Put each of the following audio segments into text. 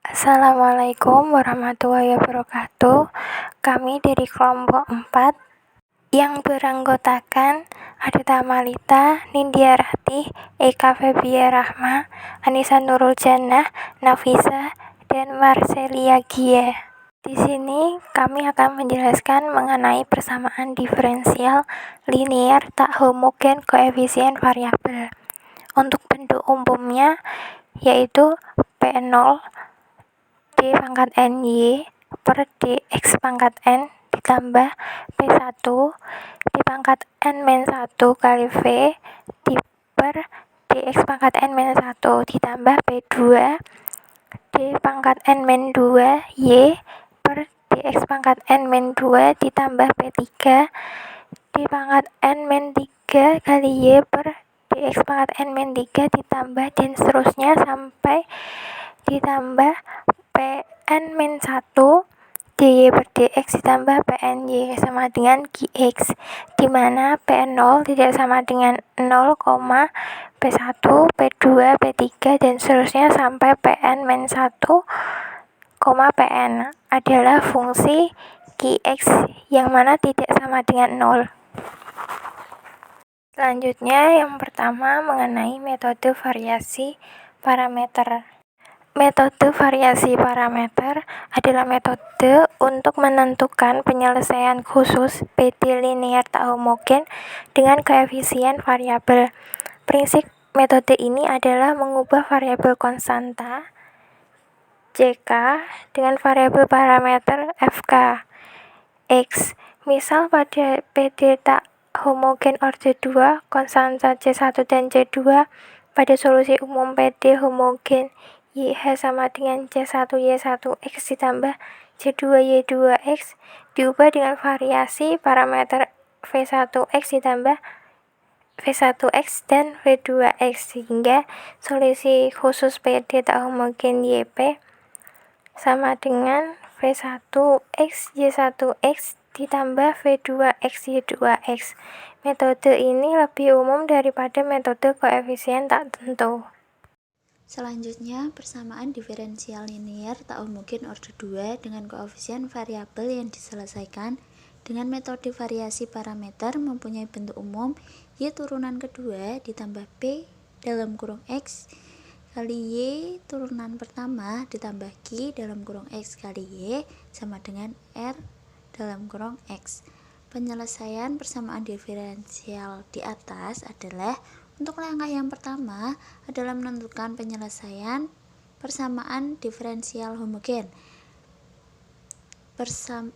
Assalamualaikum warahmatullahi wabarakatuh. Kami dari kelompok 4 yang beranggotakan Adita Malita, Nindya Ratih, Eka Febia Rahma, Anissa Nurul Jannah, Nafisa, dan Marcelia Gia. Di sini kami akan menjelaskan mengenai persamaan diferensial linear tak homogen koefisien variabel. Untuk bentuk umumnya yaitu P0 D pangkat NY per DX pangkat N ditambah P1 D pangkat N-1 kali V per DX pangkat N-1 ditambah P2 D pangkat N-2 Y per DX pangkat N-2 ditambah P3 D pangkat N-3 kali Y per DX pangkat N-3 ditambah dan seterusnya sampai ditambah Pn-1 dy per dx ditambah Pny sama dengan Gx, di mana P0 tidak sama dengan 0, P1, P2, P3, dan seterusnya sampai Pn-1, Pn adalah fungsi Gx yang mana tidak sama dengan 0. Selanjutnya yang pertama mengenai metode variasi parameter. Metode variasi parameter adalah metode untuk menentukan penyelesaian khusus PD linear tak homogen dengan koefisien variabel. Prinsip metode ini adalah mengubah variabel konstanta Ck dengan variabel parameter Fk X. Misal pada PD tak homogen orde 2, konstanta C1 dan C2 pada solusi umum PD homogen YH sama dengan C1Y1X ditambah C2Y2X diubah dengan variasi parameter V1X ditambah V1X dan V2X sehingga solusi khusus PD tak homogen YP sama dengan V1X Y1X ditambah V2X Y2X. Metode ini lebih umum daripada metode koefisien tak tentu. Selanjutnya, persamaan diferensial linear tak homogen orde 2 dengan koefisien variabel yang diselesaikan dengan metode variasi parameter mempunyai bentuk umum Y turunan kedua ditambah P dalam kurung X kali Y turunan pertama ditambah Q dalam kurung X kali Y sama dengan R dalam kurung X. Penyelesaian persamaan diferensial di atas adalah untuk langkah yang pertama adalah menentukan penyelesaian persamaan diferensial homogen.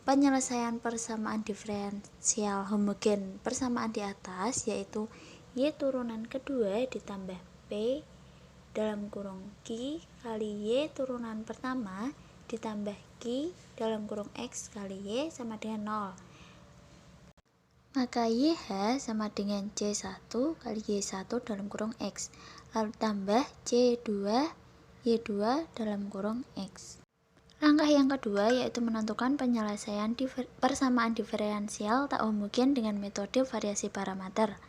Penyelesaian persamaan diferensial homogen persamaan di atas yaitu Y turunan kedua ditambah P dalam kurung Q kali Y turunan pertama ditambah Q dalam kurung X kali Y sama dengan 0. Maka YH sama dengan C1 kali Y1 dalam kurung X, lalu tambah C2 Y2 dalam kurung X. Langkah yang kedua yaitu menentukan penyelesaian persamaan diferensial tak homogen dengan metode variasi parameter.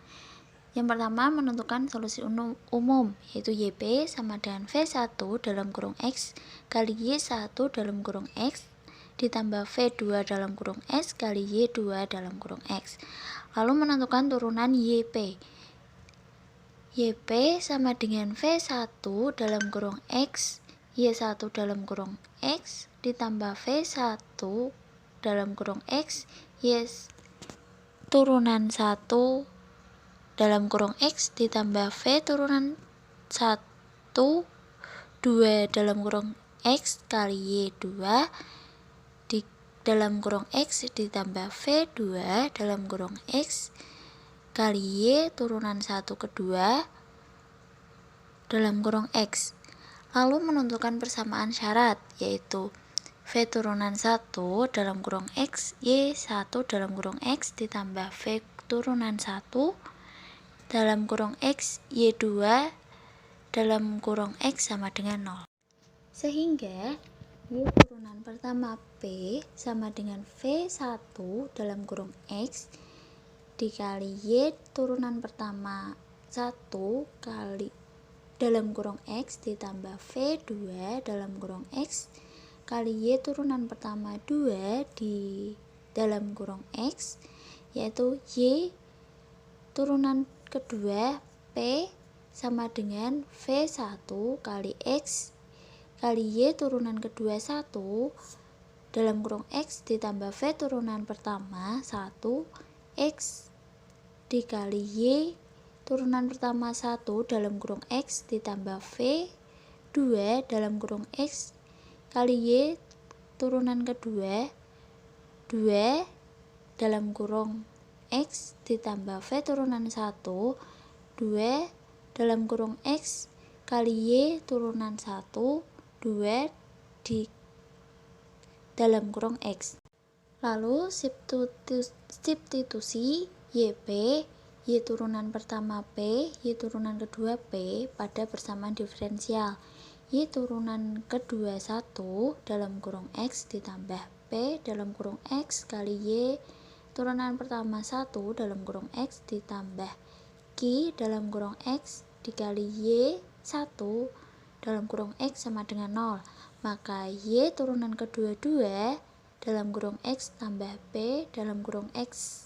Yang pertama menentukan solusi umum yaitu YP sama dengan V1 dalam kurung X kali Y1 dalam kurung X ditambah V2 dalam kurung X kali Y2 dalam kurung X. Lalu menentukan turunan YP. YP sama dengan V1 dalam kurung X, Y1 dalam kurung X ditambah V1 dalam kurung X, Y turunan 1 dalam kurung X ditambah V turunan 1, 2 dalam kurung X kali Y2 dalam kurung X ditambah V2 dalam kurung X kali Y turunan 1 kedua dalam kurung X. Lalu menentukan persamaan syarat yaitu V turunan 1 dalam kurung X Y1 dalam kurung X ditambah V turunan 1 dalam kurung X Y2 dalam kurung X sama dengan 0. Sehingga Y turunan pertama P sama dengan V1 dalam kurung X dikali Y turunan pertama 1 kali dalam kurung X ditambah V2 dalam kurung X kali Y turunan pertama 2 di dalam kurung X, yaitu Y turunan kedua P sama dengan V1 kali X kali Y turunan kedua 1 dalam kurung X ditambah V turunan pertama 1 X dikali Y turunan pertama 1 dalam kurung X ditambah V 2 dalam kurung X kali Y turunan kedua 2 dalam kurung X ditambah V turunan 1 2 dalam kurung X kali Y turunan 1 2 di dalam kurung X. Lalu substitusi YP, Y turunan pertama P, Y turunan kedua P pada persamaan diferensial. Y turunan kedua 1 dalam kurung X ditambah P dalam kurung X kali Y turunan pertama 1 dalam kurung X ditambah Q dalam kurung X dikali Y 1 dalam kurung X sama dengan 0. Maka Y turunan kedua 2 dalam kurung X tambah P dalam kurung X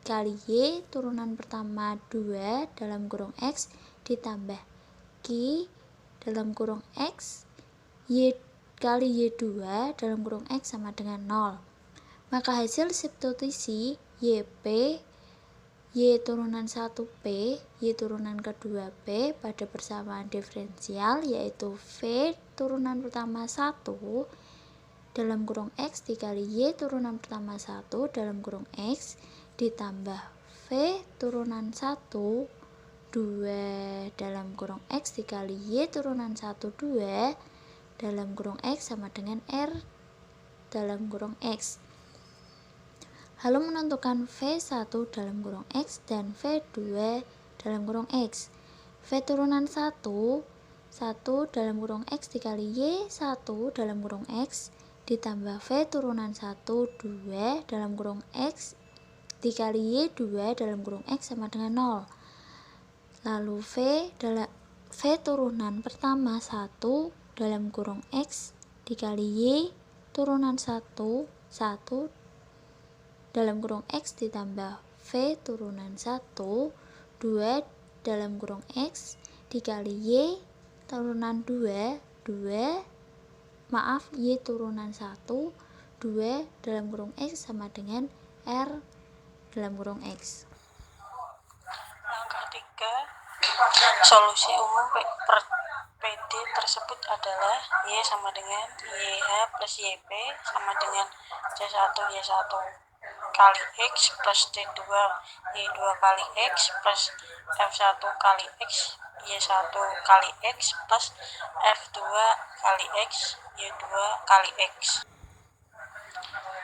kali Y turunan pertama 2 dalam kurung X ditambah Q dalam kurung X Y kali Y2 dalam kurung X sama dengan 0. Maka hasil substitusi YP Y turunan 1P Y turunan kedua P pada persamaan diferensial yaitu V turunan pertama 1 dalam kurung X dikali Y turunan pertama 1 dalam kurung X ditambah V turunan 1 2 dalam kurung X dikali Y turunan 1 2 dalam kurung X sama dengan R dalam kurung X. Lalu menentukan V1 dalam kurung X dan V2 dalam kurung X. V turunan 1 dalam kurung X dikali Y 1 dalam kurung X ditambah V turunan 1 2 dalam kurung X dikali Y 2 dalam kurung X sama dengan 0. Lalu V turunan pertama 1 dalam kurung X dikali Y turunan 1 dalam kurung X ditambah V turunan 1 2 dalam kurung X dikali Y turunan 2 Y turunan 1 2 dalam kurung X sama dengan R dalam kurung X. Langkah 3, solusi umum PD tersebut adalah Y sama dengan YH plus YP sama dengan C1 Y1 kali X plus C2 Y2 kali X plus F1 kali X Y1 kali X plus F2 kali X Y2 kali X.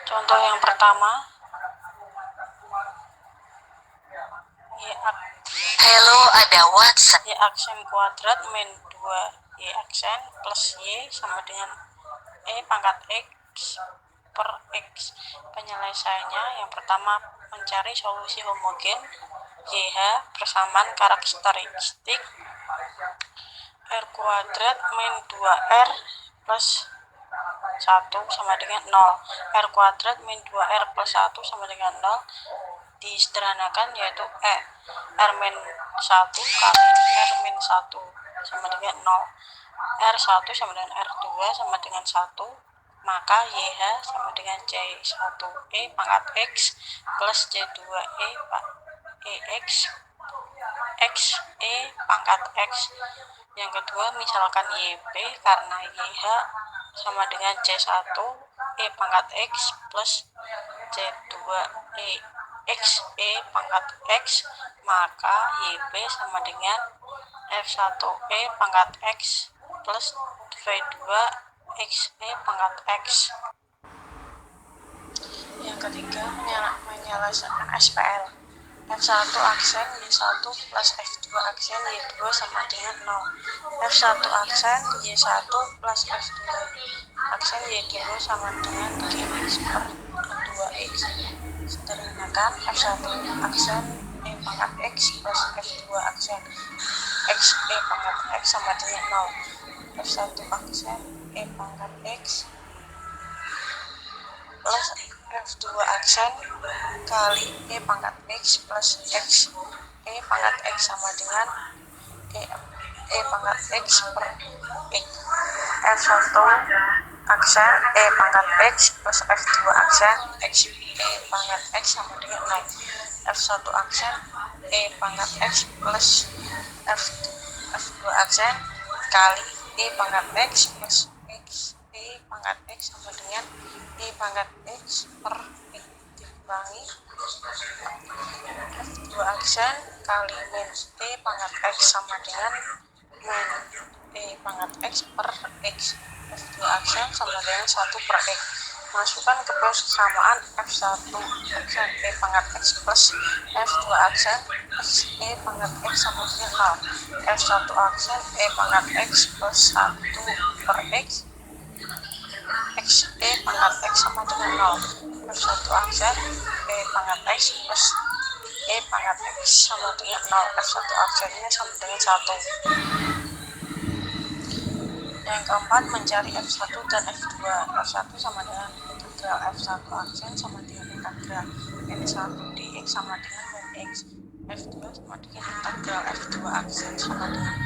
Contoh yang pertama, Hello, ada WhatsApp. Y aksen kuadrat min 2 Y aksen plus Y sama dengan E pangkat X per X. Penyelesaiannya yang pertama, mencari solusi homogen YH persamaan karakteristik R kuadrat min 2R plus 1 sama dengan 0. R kuadrat min 2R plus 1 sama dengan 0 disederhanakan yaitu R min 1 kali R min 1 sama dengan 0. R1 sama dengan R2 sama dengan 1, maka YH sama dengan C1E pangkat X plus C2E EX X E pangkat X. Yang kedua, misalkan YP karena YH sama dengan C1 E pangkat X plus C2E X E pangkat X, maka YP sama dengan F1E pangkat X plus V2 X E pangkat X. Yang ketiga, menyelesaikan SPL. F1 aksen Y1 plus F2 aksen Y2 sama dengan 0. F1 aksen Y1 plus F2 aksen Y2 sama dengan Gx per 2x. Sederhanakan F1 aksen pangkat X plus F2 aksen X E pangkat X sama dengan 0. F1 aksen E pangkat X plus F2 aksen kali E pangkat X plus X E pangkat X sama dengan E pangkat X per X. F1 aksen E pangkat X plus F2 aksen X E pangkat X sama dengan 0. F1 aksen E pangkat X plus F2 aksen kali E pangkat X plus X E pangkat X sama dengan E pangkat X per X dikurangi F2 aksen kali min E pangkat X sama dengan min E pangkat X per X. F2 aksen sama dengan 1 per X. Masukkan ke persamaan F1 aksen E pangkat X plus F2 aksen X E pangkat X sama dengan 0. F1 aksen E pangkat X plus 1 per X X E pangkat X sama dengan 0. F1 aksen E pangkat X plus E pangkat X sama dengan 0. F1 aksennya sama dengan 1. Yang keempat, mencari F1 dan F2. F1 sama dengan integral F1 aksen sama dengan integral N1 dx sama dengan min x. F2 sama dengan integral F2 aksen sama dengan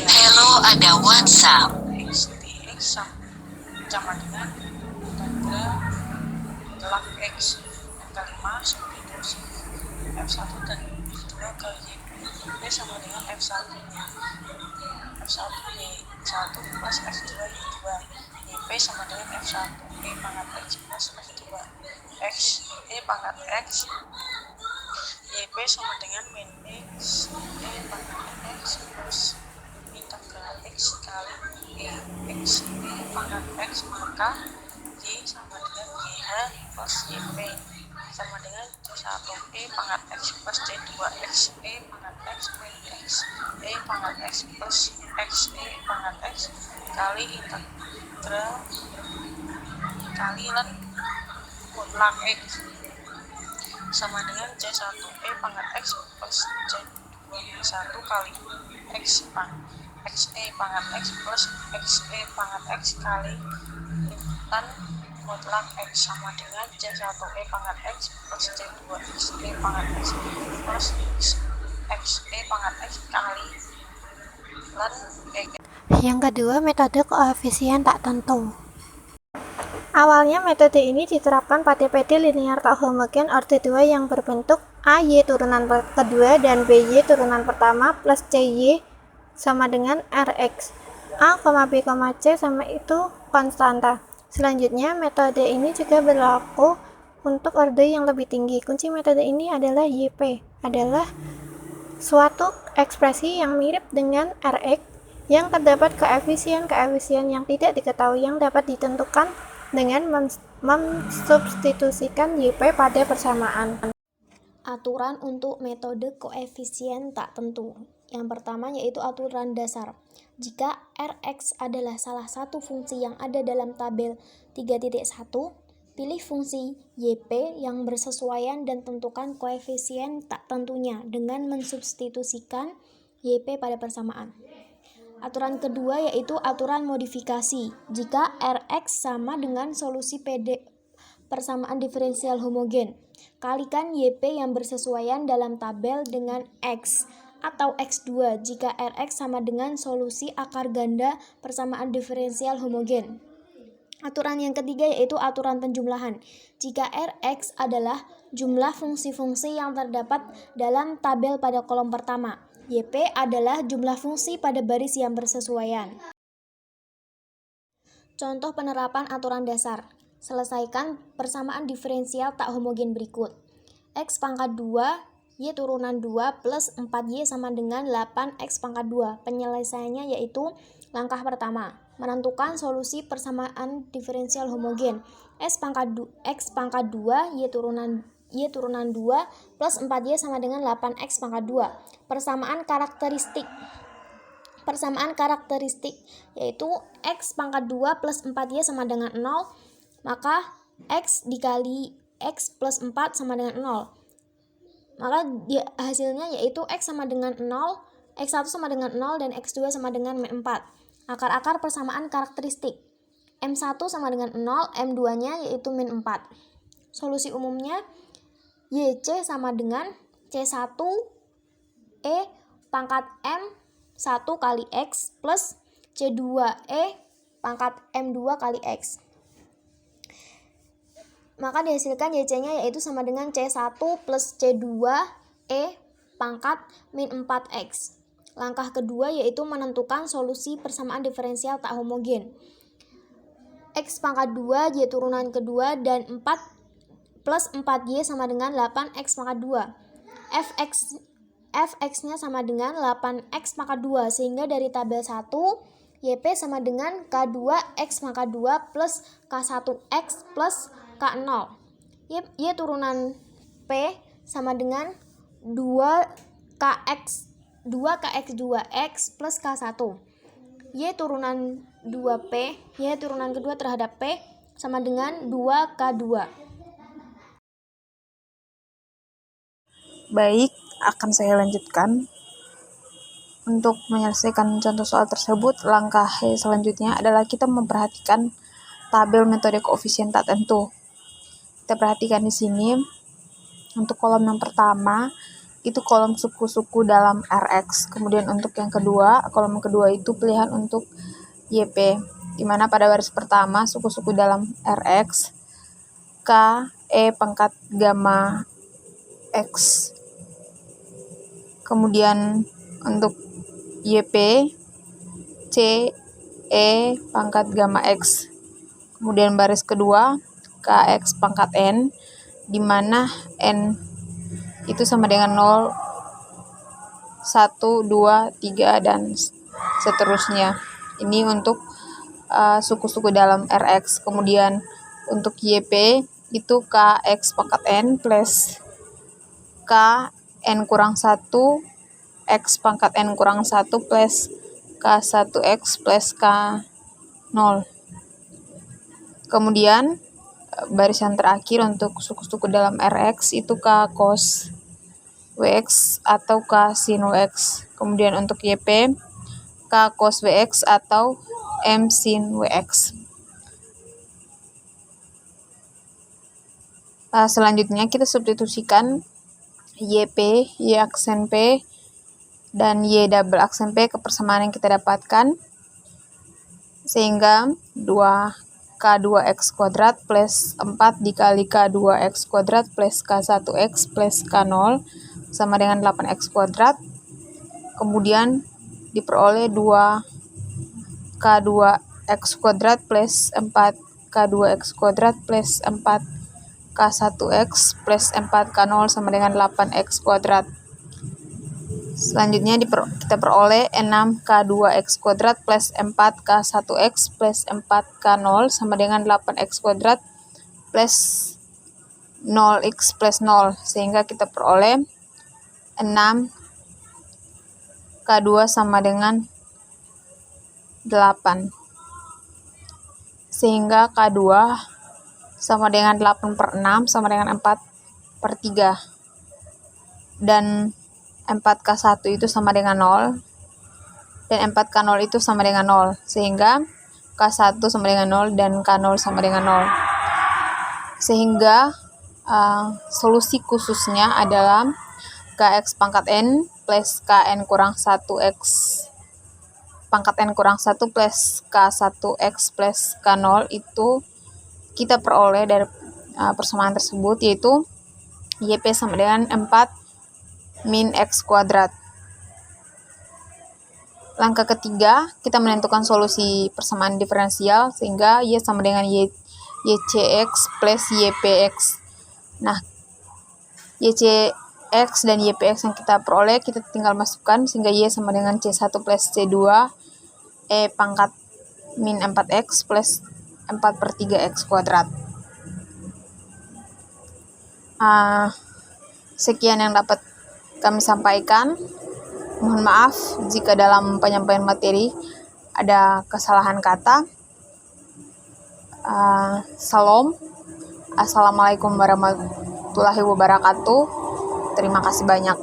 Hello, ada WhatsApp. x dx sama dengan integral log x. Yang kelima, substitusi F1 dan F2 ke y sama dengan F1 nya. F1 Y1 plus F2 Y2 YP sama dengan F1 E pangkat X plus F2 X E pangkat X YP sama dengan min X E pangkat X plus integral X kali E X E pangkat X maka Y sama dengan YH plus YP sama dengan C1 E pangkat X plus C2 X E pangkat X min X E pangkat X plus X E pangkat X kali integral kali len mutlak X sama dengan C1 E pangkat X plus C2 1 kali X E pangkat X plus X E pangkat X kali len mutlak X sama dengan C1 E pangkat X plus C2 X E pangkat X plus X E pangkat X kali len X. Yang kedua, metode koefisien tak tentu. Awalnya metode ini diterapkan pada PD linear tak homogen orde 2 yang berbentuk AY turunan kedua dan BY turunan pertama plus CY sama dengan RX. A, B, C sama itu konstanta. Selanjutnya, metode ini juga berlaku untuk orde yang lebih tinggi. Kunci metode ini adalah YP, adalah suatu ekspresi yang mirip dengan RX yang terdapat koefisien-koefisien yang tidak diketahui yang dapat ditentukan dengan mensubstitusikan YP pada persamaan. Aturan untuk metode koefisien tak tentu. Yang pertama yaitu aturan dasar. Jika Rx adalah salah satu fungsi yang ada dalam tabel 3.1, pilih fungsi YP yang bersesuaian dan tentukan koefisien tak tentunya dengan mensubstitusikan YP pada persamaan. Aturan kedua yaitu aturan modifikasi. Jika Rx sama dengan solusi PD persamaan diferensial homogen, kalikan YP yang bersesuaian dalam tabel dengan X atau X2 jika Rx sama dengan solusi akar ganda persamaan diferensial homogen. Aturan yang ketiga yaitu aturan penjumlahan. Jika Rx adalah jumlah fungsi-fungsi yang terdapat dalam tabel pada kolom pertama, YP adalah jumlah fungsi pada baris yang bersesuaian. Contoh penerapan aturan dasar. Selesaikan persamaan diferensial tak homogen berikut. X pangkat 2, Y turunan 2 plus 4Y sama dengan 8X pangkat 2. Penyelesaiannya yaitu langkah pertama, menentukan solusi persamaan diferensial homogen. X pangkat 2, Y turunan 2 plus 4Y sama dengan 8X pangkat 2. Persamaan karakteristik yaitu X pangkat 2 plus 4Y sama dengan 0, maka X dikali X plus 4 sama dengan 0. Maka hasilnya yaitu X sama dengan 0, X1 sama dengan 0, dan X2 sama dengan min 4. Akar-akar persamaan karakteristik. M1 sama dengan 0, M2-nya yaitu min 4. Solusi umumnya YC sama dengan C1 E pangkat M1 kali X plus C2E pangkat M2 kali X. Maka dihasilkan YC-nya yaitu sama dengan C1 plus C2E pangkat min 4X. Langkah kedua yaitu menentukan solusi persamaan diferensial tak homogen. X pangkat 2, Y turunan kedua, dan 4 plus 4Y sama dengan 8X pangkat 2. Fx-nya sama dengan 8X pangkat 2, sehingga dari tabel 1, YP sama dengan K2X pangkat 2 plus K1X plus K0. Y turunan P sama dengan 2kx2x plus K1. Y turunan 2P, Y turunan kedua terhadap P sama dengan 2K2. Baik, akan saya lanjutkan. Untuk menyelesaikan contoh soal tersebut, langkah selanjutnya adalah kita memperhatikan tabel metode koefisien tak tentu. Kita perhatikan di sini, untuk kolom yang pertama, itu kolom suku-suku dalam Rx. Kemudian untuk yang kedua, kolom kedua itu pilihan untuk YP, di mana pada baris pertama, suku-suku dalam Rx, K, E pangkat gamma X. Kemudian untuk YP, C, E pangkat gamma X. Kemudian baris kedua, KX pangkat N, di mana N itu sama dengan 0, 1, 2, 3, dan seterusnya. Ini untuk suku-suku dalam Rx. Kemudian untuk YP itu KX pangkat N plus K N kurang 1 X pangkat N kurang 1 plus K1X plus K0. Kemudian baris yang terakhir untuk suku-suku dalam Rx itu K cos Wx atau K sin Wx. Kemudian untuk YP K cos Wx atau M sin Wx. Selanjutnya kita substitusikan YP, Y aksen P, dan Y double aksen P ke persamaan yang kita dapatkan, sehingga 2K2X kuadrat plus 4 dikali K2X kuadrat plus K1X plus K0 sama dengan 8X kuadrat. Kemudian diperoleh 2K2X kuadrat plus 4K2X kuadrat plus 4 K1X plus 4K0 sama dengan 8X kuadrat. Selanjutnya kita peroleh 6K2X kuadrat plus 4K1X plus 4K0 sama dengan 8X kuadrat plus 0X plus 0. Sehingga kita peroleh 6K2 sama dengan 8. Sehingga K2 sama dengan 8/6 sama dengan 4/3. Dan 4K1 itu sama dengan 0. Dan 4K0 itu sama dengan 0. Sehingga K1 sama dengan 0 dan K0 sama dengan 0. Sehingga solusi khususnya adalah Kx pangkat N plus Kn kurang 1X pangkat N kurang 1 plus K1X plus K0 itu kita peroleh dari persamaan tersebut, yaitu YP sama dengan 4 min X kuadrat. Langkah ketiga, kita menentukan solusi persamaan diferensial, sehingga Y sama dengan YCX plus YPX. Nah, YCX dan YPX yang kita peroleh, kita tinggal masukkan, sehingga Y sama dengan C1 plus C2 E pangkat min 4X plus 4/3X kuadrat. Sekian yang dapat kami sampaikan. Mohon maaf jika dalam penyampaian materi ada kesalahan kata. Salam. Assalamualaikum warahmatullahi wabarakatuh. Terima kasih banyak.